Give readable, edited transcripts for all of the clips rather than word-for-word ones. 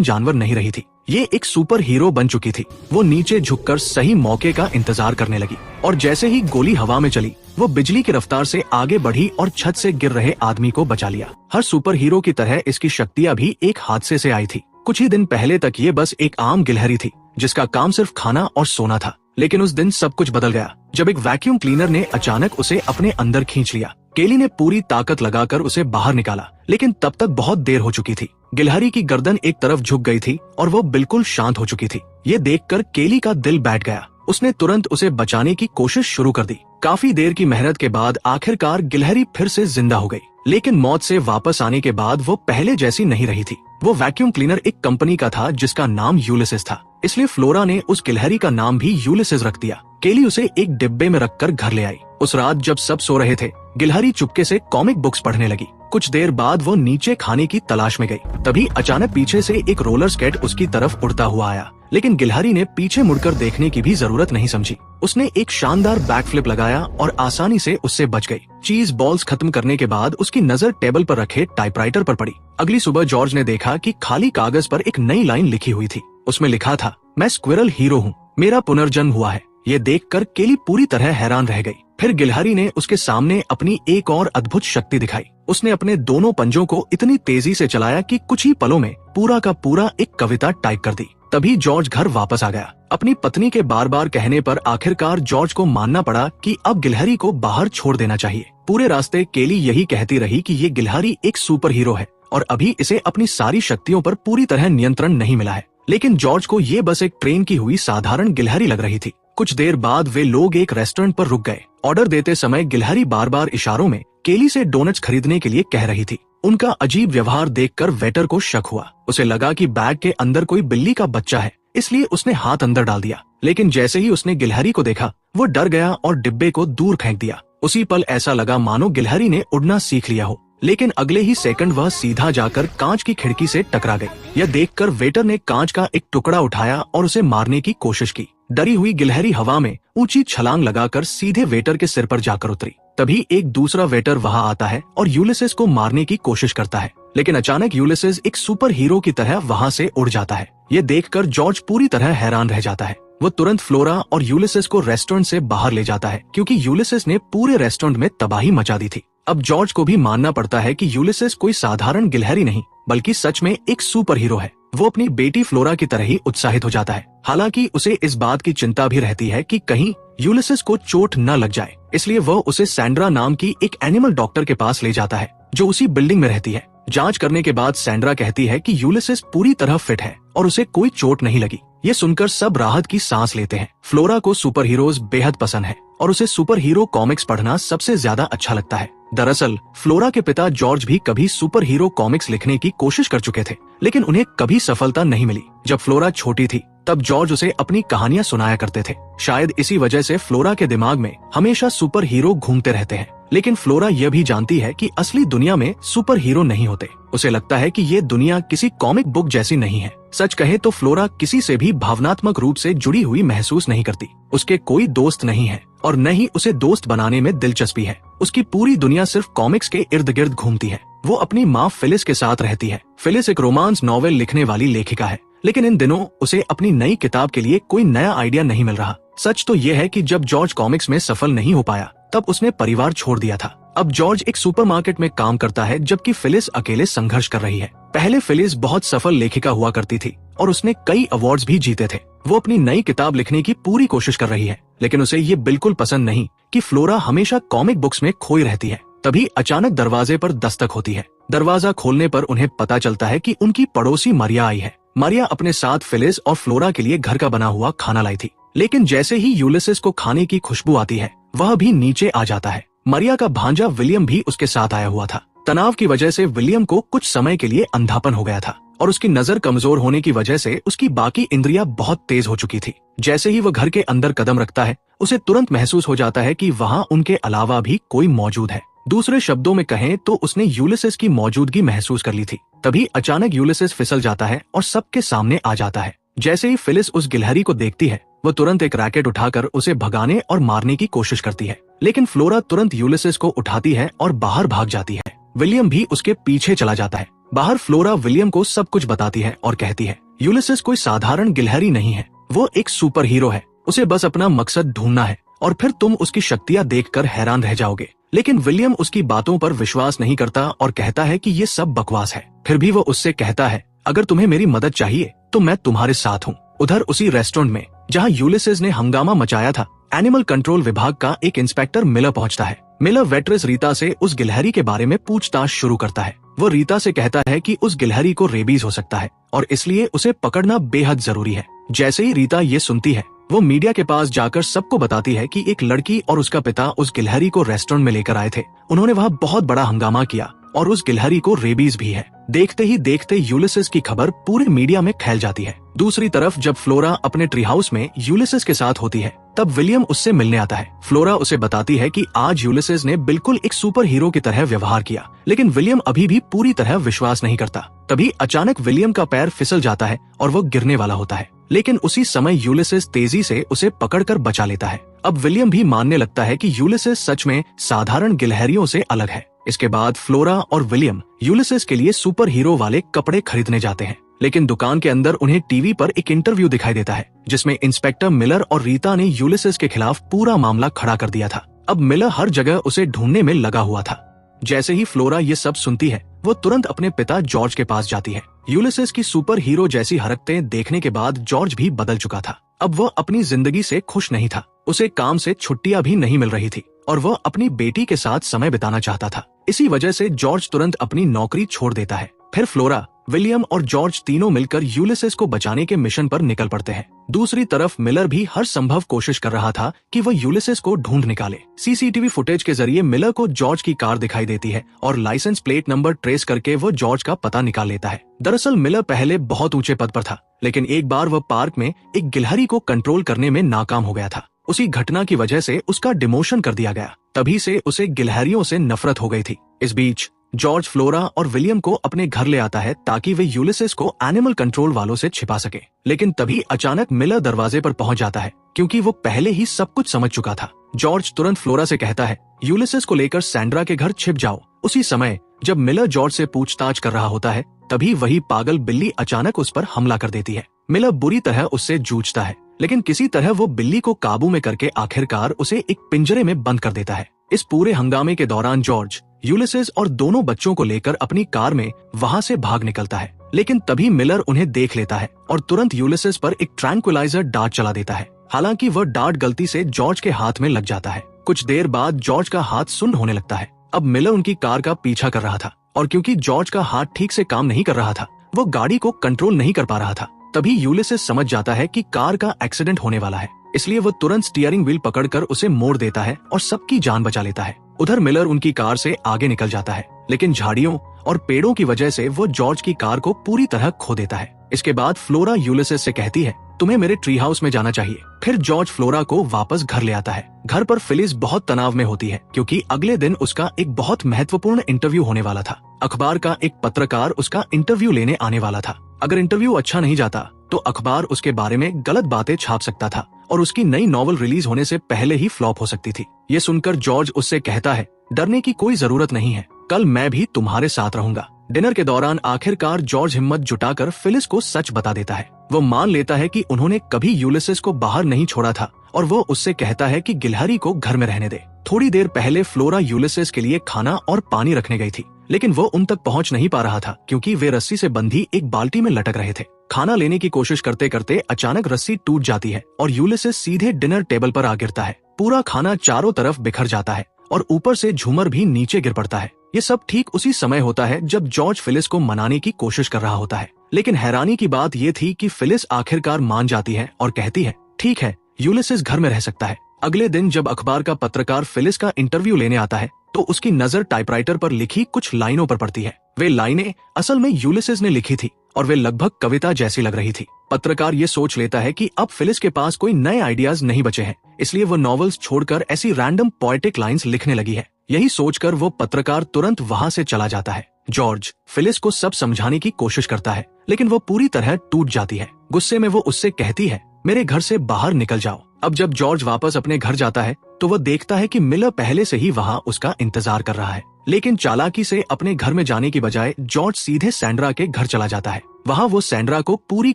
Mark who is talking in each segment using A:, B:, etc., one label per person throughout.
A: जानवर नहीं रही थी, ये एक सुपर हीरो बन चुकी थी। वो नीचे झुककर सही मौके का इंतजार करने लगी और जैसे ही गोली हवा में चली वो बिजली की रफ्तार से आगे बढ़ी और छत से गिर रहे आदमी को बचा लिया। हर सुपर हीरो की तरह इसकी शक्तियाँ भी एक हादसे से आई थी। कुछ ही दिन पहले तक ये बस एक आम गिलहरी थी जिसका काम सिर्फ खाना और सोना था, लेकिन उस दिन सब कुछ बदल गया जब एक वैक्यूम क्लीनर ने अचानक उसे अपने अंदर खींच लिया। केली ने पूरी ताकत लगाकर उसे बाहर निकाला, लेकिन तब तक बहुत देर हो चुकी थी। गिलहरी की गर्दन एक तरफ झुक गई थी और वो बिल्कुल शांत हो चुकी थी। ये देखकर केली का दिल बैठ गया। उसने तुरंत उसे बचाने की कोशिश शुरू कर दी। काफी देर की मेहनत के बाद आखिरकार गिलहरी फिर से जिंदा हो गई, लेकिन मौत से वापस आने के बाद वो पहले जैसी नहीं रही थी। वो वैक्यूम क्लीनर एक कंपनी का था जिसका नाम यूलिसिस था, इसलिए फ्लोरा ने उस गिलहरी का नाम भी यूलिसिस रख दिया। केली उसे एक डिब्बे में रखकर घर ले आई। उस रात जब सब सो रहे थे, गिलहरी चुपके से कॉमिक बुक्स पढ़ने लगी। कुछ देर बाद वो नीचे खाने की तलाश में गई। तभी अचानक पीछे से एक रोलर स्केट उसकी तरफ उड़ता हुआ आया, लेकिन गिलहरी ने पीछे मुड़कर देखने की भी जरूरत नहीं समझी। उसने एक शानदार बैकफ्लिप लगाया और आसानी से उससे बच गई। चीज बॉल्स खत्म करने के बाद उसकी नजर टेबल पर रखे टाइपराइटर पर पड़ी। अगली सुबह जॉर्ज ने देखा कि खाली कागज पर एक नई लाइन लिखी हुई थी। उसमें लिखा था, मैं स्क्विरल हीरो हूँ, मेरा पुनर्जन्म हुआ है। ये देखकर केली पूरी तरह हैरान रह गई। फिर गिलहरी ने उसके सामने अपनी एक और अद्भुत शक्ति दिखाई। उसने अपने दोनों पंजों को इतनी तेजी से चलाया कि कुछ ही पलों में पूरा का पूरा एक कविता टाइप कर दी। तभी जॉर्ज घर वापस आ गया। अपनी पत्नी के बार बार कहने पर आखिरकार जॉर्ज को मानना पड़ा कि अब गिलहरी को बाहर छोड़ देना चाहिए। पूरे रास्ते केली यही कहती रही कि ये गिलहरी एक सुपर हीरो है और अभी इसे अपनी सारी शक्तियों पर पूरी तरह नियंत्रण नहीं मिला है। लेकिन जॉर्ज को ये बस एक ट्रेन की हुई साधारण गिलहरी लग रही थी। कुछ देर बाद वे लोग एक रेस्टोरेंट पर रुक गए। ऑर्डर देते समय गिलहरी बार बार इशारों में केली से डोनट्स खरीदने के लिए कह रही थी। उनका अजीब व्यवहार देखकर वेटर को शक हुआ। उसे लगा कि बैग के अंदर कोई बिल्ली का बच्चा है, इसलिए उसने हाथ अंदर डाल दिया। लेकिन जैसे ही उसने गिलहरी को देखा वो डर गया और डिब्बे को दूर फेंक दिया। उसी पल ऐसा लगा मानो गिलहरी ने उड़ना सीख लिया हो, लेकिन अगले ही सेकंड वह सीधा जाकर कांच की खिड़की से टकरा गई। यह देखकर वेटर ने कांच का एक टुकड़ा उठाया और उसे मारने की कोशिश की। डरी हुई गिलहरी हवा में ऊंची छलांग लगाकर सीधे वेटर के सिर पर जाकर उतरी। तभी एक दूसरा वेटर वहां आता है और यूलिसिस को मारने की कोशिश करता है, लेकिन अचानक यूलिसिस एक सुपर हीरो की तरह वहां से उड़ जाता है। ये देखकर जॉर्ज पूरी तरह हैरान रह जाता है। वो तुरंत फ्लोरा और यूलिसिस को रेस्टोरेंट से बाहर ले जाता है, क्योंकि यूलिसिस ने पूरे रेस्टोरेंट में तबाही मचा दी थी। अब जॉर्ज को भी मानना पड़ता है कि यूलिसिस कोई साधारण गिलहरी नहीं बल्कि सच में एक सुपर हीरो है। वो अपनी बेटी फ्लोरा की तरह ही उत्साहित हो जाता है। हालांकि उसे इस बात की चिंता भी रहती है कि कहीं यूलिसिस को चोट न लग जाए, इसलिए वह उसे सैंड्रा नाम की एक एनिमल डॉक्टर के पास ले जाता है जो उसी बिल्डिंग में रहती है। जांच करने के बाद सैंड्रा कहती है कि यूलिसिस पूरी तरह फिट है और उसे कोई चोट नहीं लगी। ये सुनकर सब राहत की सांस लेते हैं। फ्लोरा को सुपर हीरोज बेहद पसंद है और उसे सुपर हीरो कॉमिक्स पढ़ना सबसे ज्यादा अच्छा लगता है। दरअसल फ्लोरा के पिता जॉर्ज भी कभी सुपर हीरो कॉमिक्स लिखने की कोशिश कर चुके थे, लेकिन उन्हें कभी सफलता नहीं मिली। जब फ्लोरा छोटी थी तब जॉर्ज उसे अपनी कहानियां सुनाया करते थे। शायद इसी वजह से फ्लोरा के दिमाग में हमेशा सुपर हीरो घूमते रहते हैं। लेकिन फ्लोरा यह भी जानती है कि असली दुनिया में सुपर हीरो नहीं होते। उसे लगता है कि ये दुनिया किसी कॉमिक बुक जैसी नहीं है। सच कहे तो फ्लोरा किसी से भी भावनात्मक रूप से जुड़ी हुई महसूस नहीं करती। उसके कोई दोस्त नहीं है और न ही उसे दोस्त बनाने में दिलचस्पी है। उसकी पूरी दुनिया सिर्फ कॉमिक्स के इर्द गिर्द घूमती है। वो अपनी माँ फिलिस के साथ रहती है। फिलिस एक रोमांस नॉवेल लिखने वाली लेखिका है, लेकिन इन दिनों उसे अपनी नई किताब के लिए कोई नया आइडिया नहीं मिल रहा। सच तो ये है कि जब जॉर्ज कॉमिक्स में सफल नहीं हो पाया तब उसने परिवार छोड़ दिया था। अब जॉर्ज एक सुपरमार्केट में काम करता है, जबकि फिलिस अकेले संघर्ष कर रही है। पहले फिलिस बहुत सफल लेखिका हुआ करती थी और उसने कई अवार्ड्स भी जीते थे। वो अपनी नई किताब लिखने की पूरी कोशिश कर रही है, लेकिन उसे ये बिल्कुल पसंद नहीं कि फ्लोरा हमेशा कॉमिक बुक्स में खोई रहती है। तभी अचानक दरवाजे पर दस्तक होती है। दरवाजा खोलने पर उन्हें पता चलता है कि उनकी पड़ोसी मारिया आई है। मारिया अपने साथ फिलिस और फ्लोरा के लिए घर का बना हुआ खाना लाई थी, लेकिन जैसे ही यूलिसिस को खाने की खुशबू आती है वह भी नीचे आ जाता है। मारिया का भांजा विलियम भी उसके साथ आया हुआ था। तनाव की वजह से विलियम को कुछ समय के लिए अंधापन हो गया था और उसकी नजर कमजोर होने की वजह से उसकी बाकी इंद्रियां बहुत तेज हो चुकी थी। जैसे ही वह घर के अंदर कदम रखता है उसे तुरंत महसूस हो जाता है कि वहाँ उनके अलावा भी कोई मौजूद है। दूसरे शब्दों में कहें तो उसने यूलिसिस की मौजूदगी महसूस कर ली थी। तभी अचानक यूलिसिस फिसल जाता है और सबके सामने आ जाता है। जैसे ही फिलिस उस गिलहरी को देखती है वो तुरंत एक रैकेट उठाकर उसे भगाने और मारने की कोशिश करती है, लेकिन फ्लोरा तुरंत यूलिसिस को उठाती है और बाहर भाग जाती है। विलियम भी उसके पीछे चला जाता है। बाहर फ्लोरा विलियम को सब कुछ बताती है और कहती है यूलिसेस कोई साधारण गिलहरी नहीं है, वो एक सुपर हीरो है, उसे बस अपना मकसद ढूंढना है और फिर तुम उसकी शक्तियां देखकर हैरान रह जाओगे। लेकिन विलियम उसकी बातों पर विश्वास नहीं करता और कहता है कि ये सब बकवास है। फिर भी वो उससे कहता है अगर तुम्हें मेरी मदद चाहिए तो मैं तुम्हारे साथ हूँ। उधर उसी रेस्टोरेंट में जहाँ यूलिसेस ने हंगामा मचाया था, एनिमल कंट्रोल विभाग का एक इंस्पेक्टर मिलर पहुंचता है। मिलर वेट्रेस रीता से उस गिलहरी के बारे में पूछताछ शुरू करता है। वो रीता से कहता है कि उस गिलहरी को रेबीज हो सकता है और इसलिए उसे पकड़ना बेहद जरूरी है। जैसे ही रीता ये सुनती है, वो मीडिया के पास जाकर सबको बताती है कि एक लड़की और उसका पिता उस गिलहरी को रेस्टोरेंट में लेकर आए थे। उन्होंने वहाँ बहुत बड़ा हंगामा किया और उस गिलहरी को रेबीज भी है। देखते ही देखते यूलिसेस की खबर पूरे मीडिया में फैल जाती है। दूसरी तरफ जब फ्लोरा अपने ट्री हाउस में यूलिसेस के साथ होती है, तब विलियम उससे मिलने आता है। फ्लोरा उसे बताती है कि आज यूलिसेस ने बिल्कुल एक सुपर हीरो की तरह व्यवहार किया, लेकिन विलियम अभी भी पूरी तरह विश्वास नहीं करता। तभी अचानक विलियम का पैर फिसल जाता है और वो गिरने वाला होता है, लेकिन उसी समय यूलिसेस तेजी से उसे पकड़कर बचा लेता है। अब विलियम भी मानने लगता है कि यूलिसेस सच में साधारण गिलहरियों से अलग है। इसके बाद फ्लोरा और विलियम यूलिसेस के लिए सुपर हीरो वाले कपड़े खरीदने जाते हैं, लेकिन दुकान के अंदर उन्हें टीवी पर एक इंटरव्यू दिखाई देता है जिसमें इंस्पेक्टर मिलर और रीता ने यूलिसेस के खिलाफ पूरा मामला खड़ा कर दिया था। अब मिलर हर जगह उसे ढूंढने में लगा हुआ था। जैसे ही फ्लोरा ये सब सुनती है, वो तुरंत अपने पिता जॉर्ज के पास जाती है। यूलिसेस की सुपर हीरो जैसी हरकतें देखने के बाद जॉर्ज भी बदल चुका था। अब वह अपनी जिंदगी से खुश नहीं था, उसे काम से छुट्टियां भी नहीं मिल रही थी और वह अपनी बेटी के साथ समय बिताना चाहता था। इसी वजह से जॉर्ज तुरंत अपनी नौकरी छोड़ देता है। फिर फ्लोरा, विलियम और जॉर्ज तीनों मिलकर यूलिसेस को बचाने के मिशन पर निकल पड़ते हैं। दूसरी तरफ मिलर भी हर संभव कोशिश कर रहा था कि वह यूलिसेस को ढूंढ निकाले। सीसीटीवी फुटेज के जरिए मिलर को जॉर्ज की कार दिखाई देती है और लाइसेंस प्लेट नंबर ट्रेस करके वो जॉर्ज का पता निकाल लेता है। दरअसल मिलर पहले बहुत ऊंचे पद पर था, लेकिन एक बार वह पार्क में एक गिलहरी को कंट्रोल करने में नाकाम हो गया था। उसी घटना की वजह से उसका डिमोशन कर दिया गया। तभी से उसे गिलहरियों से नफरत हो गई थी। इस बीच जॉर्ज फ्लोरा और विलियम को अपने घर ले आता है ताकि वे यूलिसेस को एनिमल कंट्रोल वालों से छिपा सके। लेकिन तभी अचानक मिलर दरवाजे पर पहुंच जाता है, क्योंकि वो पहले ही सब कुछ समझ चुका था। जॉर्ज तुरंत फ्लोरा से कहता है यूलिसेस को लेकर सैंड्रा के घर छिप जाओ। उसी समय जब मिलर जॉर्ज से पूछताछ कर रहा होता है, तभी वही पागल बिल्ली अचानक उस पर हमला कर देती है। मिलर बुरी तरह उससे जूझता है, लेकिन किसी तरह वो बिल्ली को काबू में करके आखिरकार उसे एक पिंजरे में बंद कर देता है। इस पूरे हंगामे के दौरान जॉर्ज यूलिसेस और दोनों बच्चों को लेकर अपनी कार में वहां से भाग निकलता है, लेकिन तभी मिलर उन्हें देख लेता है और तुरंत यूलिसेस पर एक ट्रैंक्विलाइजर डार्ट चला देता है। हालांकि वह डार्ट गलती से जॉर्ज के हाथ में लग जाता है। कुछ देर बाद जॉर्ज का हाथ सुन्न होने लगता है। अब मिलर उनकी कार का पीछा कर रहा था और क्योंकि जॉर्ज का हाथ ठीक से काम नहीं कर रहा था, वो गाड़ी को कंट्रोल नहीं कर पा रहा था। तभी यूलिसेस समझ जाता है कि कार का एक्सीडेंट होने वाला है, इसलिए वो तुरंत स्टीयरिंग व्हील पकड़कर उसे मोड़ देता है और सबकी जान बचा लेता है। उधर मिलर उनकी कार से आगे निकल जाता है, लेकिन झाड़ियों और पेड़ों की वजह से वो जॉर्ज की कार को पूरी तरह खो देता है। इसके बाद फ्लोरा यूलिसेस से कहती है तुम्हें मेरे ट्री हाउस में जाना चाहिए। फिर जॉर्ज फ्लोरा को वापस घर ले आता है। घर पर फिलिस बहुत तनाव में होती है, क्योंकि अगले दिन उसका एक बहुत महत्वपूर्ण इंटरव्यू होने वाला था। अखबार का एक पत्रकार उसका इंटरव्यू लेने आने वाला था। अगर इंटरव्यू अच्छा नहीं जाता तो अखबार उसके बारे में गलत बातें छाप सकता था और उसकी नई नॉवल रिलीज होने से पहले ही फ्लॉप हो सकती थी। ये सुनकर जॉर्ज उससे कहता है डरने की कोई जरूरत नहीं है, कल मैं भी तुम्हारे साथ रहूंगा। डिनर के दौरान आखिरकार जॉर्ज हिम्मत जुटाकर फिलिस को सच बता देता है। वो मान लेता है कि उन्होंने कभी यूलिसेस को बाहर नहीं छोड़ा था और वो उससे कहता है कि गिलहरी को घर में रहने दे। थोड़ी देर पहले फ्लोरा यूलिसेस के लिए खाना और पानी रखने गई थी, लेकिन वो उन तक पहुंच नहीं पा रहा था क्योंकि वे रस्सी से बंधी एक बाल्टी में लटक रहे थे। खाना लेने की कोशिश करते करते अचानक रस्सी टूट जाती है और यूलिसेस सीधे डिनर टेबल पर आ गिरता है। पूरा खाना चारों तरफ बिखर जाता है और ऊपर से झूमर भी नीचे गिर पड़ता है। ये सब ठीक उसी समय होता है जब जॉर्ज फिलिस को मनाने की कोशिश कर रहा होता है, लेकिन हैरानी की बात ये थी कि फिलिस आखिरकार मान जाती है और कहती है ठीक है, यूलिसेस घर में रह सकता है। अगले दिन जब अखबार का पत्रकार फिलिस का इंटरव्यू लेने आता है तो उसकी नजर टाइपराइटर पर लिखी कुछ लाइनों पर पड़ती है। वे लाइनें असल में यूलिसेस ने लिखी थी और वे लगभग कविता जैसी लग रही थी। पत्रकार ये सोच लेता है कि अब फिलिस के पास कोई नए आइडियाज नहीं बचे हैं, इसलिए वो नॉवेल्स छोड़कर ऐसी रैंडम पोएटिक लाइंस लिखने लगी है। यही सोचकर वो पत्रकार तुरंत वहां से चला जाता है। जॉर्ज फिलिस को सब समझाने की कोशिश करता है, लेकिन वो पूरी तरह टूट जाती है। गुस्से में वो उससे कहती है मेरे घर से बाहर निकल जाओ। अब जब जॉर्ज वापस अपने घर जाता है तो वो देखता है कि मिलर पहले से ही वहां उसका इंतजार कर रहा है। लेकिन चालाकी से अपने घर में जाने की बजाय जॉर्ज सीधे सैंड्रा के घर चला जाता है। वहाँ वो सैंड्रा को पूरी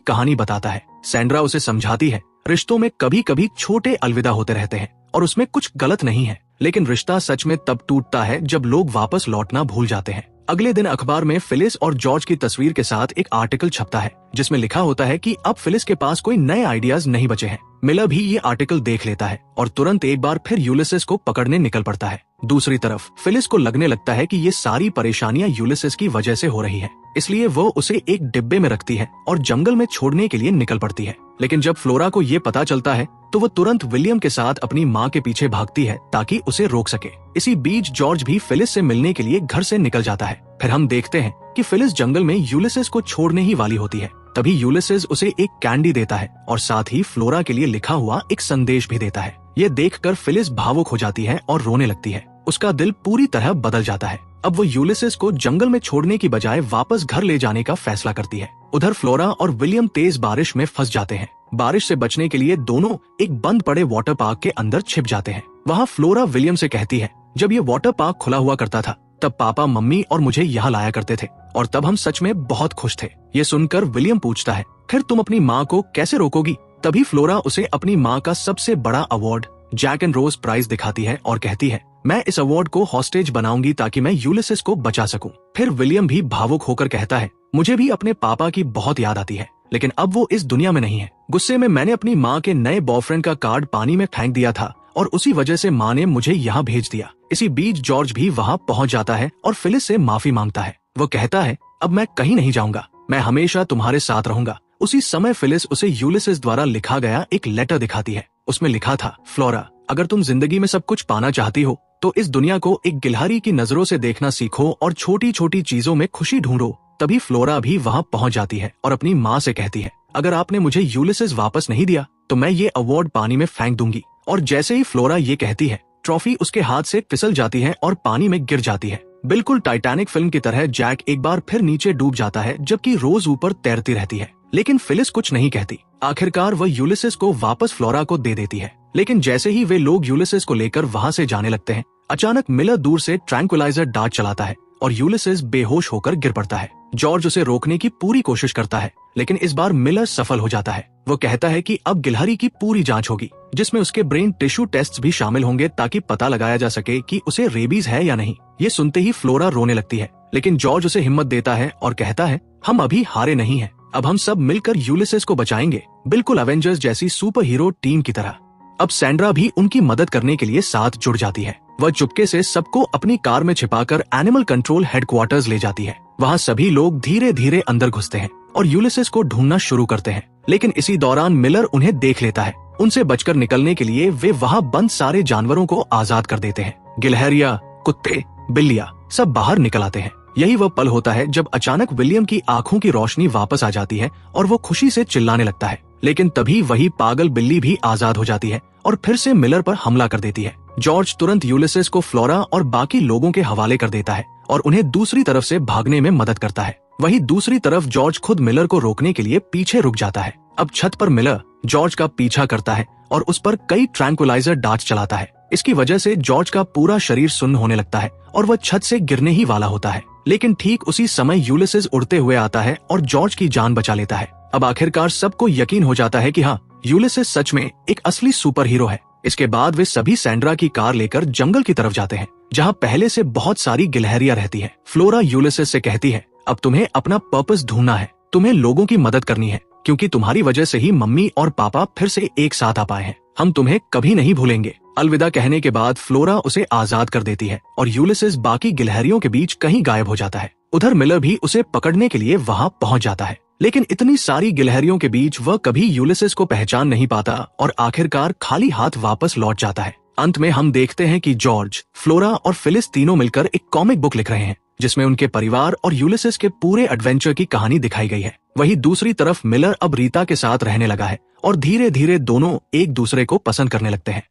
A: कहानी बताता है। सैंड्रा उसे समझाती है, रिश्तों में कभी कभी छोटे अलविदा होते रहते हैं और उसमें कुछ गलत नहीं है, लेकिन रिश्ता सच में तब टूटता है जब लोग वापस लौटना भूल जाते हैं। अगले दिन अखबार में फिलिस और जॉर्ज की तस्वीर के साथ एक आर्टिकल छपता है जिसमें लिखा होता है कि अब फिलिस के पास कोई नए आइडियाज नहीं बचे हैं। मिलर भी ये आर्टिकल देख लेता है और तुरंत एक बार फिर यूलिसेस को पकड़ने निकल पड़ता है। दूसरी तरफ फिलिस को लगने लगता है कि ये सारी परेशानियां यूलिसेस की वजह से हो रही है, इसलिए वो उसे एक डिब्बे में रखती है और जंगल में छोड़ने के लिए निकल पड़ती है। लेकिन जब फ्लोरा को ये पता चलता है तो वो तुरंत विलियम के साथ अपनी माँ के पीछे भागती है ताकि उसे रोक सके। इसी बीच जॉर्ज भी फिलिस से मिलने के लिए घर से निकल जाता है। फिर हम देखते हैं कि फिलिस जंगल में यूलिसेस को छोड़ने ही वाली होती है। तभी यूलिसेस उसे एक कैंडी देता है और साथ ही फ्लोरा के लिए लिखा हुआ एक संदेश भी देता है। ये देखकर फिलिस भावुक हो जाती है और रोने लगती है। उसका दिल पूरी तरह बदल जाता है। अब वो यूलिसेस को जंगल में छोड़ने की बजाय वापस घर ले जाने का फैसला करती है। उधर फ्लोरा और विलियम तेज बारिश में फंस जाते हैं। बारिश से बचने के लिए दोनों एक बंद पड़े वाटर पार्क के अंदर छिप जाते हैं। वहाँ फ्लोरा विलियम से कहती है, जब ये वाटर पार्क खुला हुआ करता था तब पापा, मम्मी और मुझे यहाँ लाया करते थे और तब हम सच में बहुत खुश थे। ये सुनकर विलियम पूछता है, फिर तुम अपनी माँ को कैसे रोकोगी? तभी फ्लोरा उसे अपनी माँ का सबसे बड़ा award Jack and Rose prize दिखाती है और कहती है, मैं इस अवार्ड को हॉस्टेज बनाऊंगी ताकि मैं यूलिसेस को बचा सकूं। फिर विलियम भी भावुक होकर कहता है, मुझे भी अपने पापा की बहुत याद आती है, लेकिन अब वो इस दुनिया में नहीं है। गुस्से में मैंने अपनी माँ के नए बॉयफ्रेंड का कार्ड पानी में फेंक दिया था और उसी वजह से माँ ने मुझे यहाँ भेज दिया। इसी बीच जॉर्ज भी वहाँ पहुँच जाता है और फिलिस से माफी मांगता है। वो कहता है, अब मैं कहीं नहीं जाऊंगा, मैं हमेशा तुम्हारे साथ रहूंगा। उसी समय फिलिस उसे यूलिसेस द्वारा लिखा गया एक लेटर दिखाती है। उसमें लिखा था, फ्लोरा, अगर तुम जिंदगी में सब कुछ पाना चाहती हो तो इस दुनिया को एक गिलहरी की नजरों से देखना सीखो और छोटी छोटी चीजों में खुशी ढूंढो। तभी फ्लोरा भी वहाँ पहुँच जाती है और अपनी माँ से कहती है, अगर आपने मुझे यूलिसेस वापस नहीं दिया तो मैं ये अवार्ड पानी में फेंक दूंगी। और जैसे ही फ्लोरा ये कहती है, ट्रॉफी उसके हाथ से फिसल जाती है और पानी में गिर जाती है। बिल्कुल टाइटैनिक फिल्म की तरह जैक एक बार फिर नीचे डूब जाता है जबकि रोज ऊपर तैरती रहती है। लेकिन फिलिस कुछ नहीं कहती। आखिरकार वह यूलिसेस को वापस फ्लोरा को दे देती है। लेकिन जैसे ही वे लोग यूलिसेस को लेकर वहाँ से जाने लगते हैं, अचानक मिलर दूर से ट्रैंक्विलाइजर डार्ट चलाता है और यूलिसेस बेहोश होकर गिर पड़ता है। जॉर्ज उसे रोकने की पूरी कोशिश करता है, लेकिन इस बार मिलर सफल हो जाता है। वो कहता है कि अब गिलहरी की पूरी जांच होगी, जिसमें उसके ब्रेन टिश्यू टेस्ट्स भी शामिल होंगे ताकि पता लगाया जा सके कि उसे रेबीज है या नहीं। ये सुनते ही फ्लोरा रोने लगती है, लेकिन जॉर्ज उसे हिम्मत देता है और कहता है, हम अभी हारे नहीं हैं, अब हम सब मिलकर यूलिसेस को बचाएंगे, बिल्कुल एवेंजर्स जैसी सुपर हीरो टीम की तरह। अब सैंड्रा भी उनकी मदद करने के लिए साथ जुड़ जाती है। वह चुपके से सबको अपनी कार में छिपाकर एनिमल कंट्रोल हेडक्वार्टर्स ले जाती है। वहाँ सभी लोग धीरे धीरे अंदर घुसते हैं और यूलिसेस को ढूंढना शुरू करते हैं। लेकिन इसी दौरान मिलर उन्हें देख लेता है। उनसे बचकर निकलने के लिए वे वहाँ बंद सारे जानवरों को आजाद कर देते हैं। गिलहरियां, कुत्ते, बिल्लियां सब बाहर निकल आते हैं। यही वह पल होता है जब अचानक विलियम की आंखों की रोशनी वापस आ जाती है और वो खुशी से चिल्लाने लगता है। लेकिन तभी वही पागल बिल्ली भी आजाद हो जाती है और फिर से मिलर पर हमला कर देती है। जॉर्ज तुरंत यूलिसेस को फ्लोरा और बाकी लोगों के हवाले कर देता है और उन्हें दूसरी तरफ से भागने में मदद करता है। वहीं दूसरी तरफ जॉर्ज खुद मिलर को रोकने के लिए पीछे रुक जाता है। अब छत पर मिलर जॉर्ज का पीछा करता है और उस पर कई ट्रैंक्विलाइजर डार्ट्स चलाता है। इसकी वजह से जॉर्ज का पूरा शरीर सुन्न होने लगता है और वह छत से गिरने ही वाला होता है। लेकिन ठीक उसी समय यूलिसेस उड़ते हुए आता है और जॉर्ज की जान बचा लेता है। अब आखिरकार सबको यकीन हो जाता है कि हाँ, यूलिसेस सच में एक असली सुपर हीरो है। इसके बाद वे सभी सैंड्रा की कार लेकर जंगल की तरफ जाते हैं, जहाँ पहले से बहुत सारी गिलहरियां रहती हैं। फ्लोरा यूलिसेस से कहती है, अब तुम्हें अपना पर्पस ढूंढना है, तुम्हें लोगों की मदद करनी है, क्योंकि तुम्हारी वजह से ही मम्मी और पापा फिर से एक साथ आ पाए हैं। हम तुम्हें कभी नहीं भूलेंगे। अलविदा कहने के बाद फ्लोरा उसे आजाद कर देती है और यूलिसेस बाकी गिलहरियों के बीच कहीं गायब हो जाता है। उधर मिलर भी उसे पकड़ने के लिए वहाँ पहुँच जाता है, लेकिन इतनी सारी गिलहरियों के बीच वह कभी यूलिसेस को पहचान नहीं पाता और आखिरकार खाली हाथ वापस लौट जाता है। अंत में हम देखते हैं कि जॉर्ज, फ्लोरा और फिलिस तीनों मिलकर एक कॉमिक बुक लिख रहे हैं, जिसमें उनके परिवार और यूलिसेस के पूरे एडवेंचर की कहानी दिखाई गई है। वहीं दूसरी तरफ मिलर अब रीता के साथ रहने लगा है और धीरे धीरे दोनों एक दूसरे को पसंद करने लगते हैं।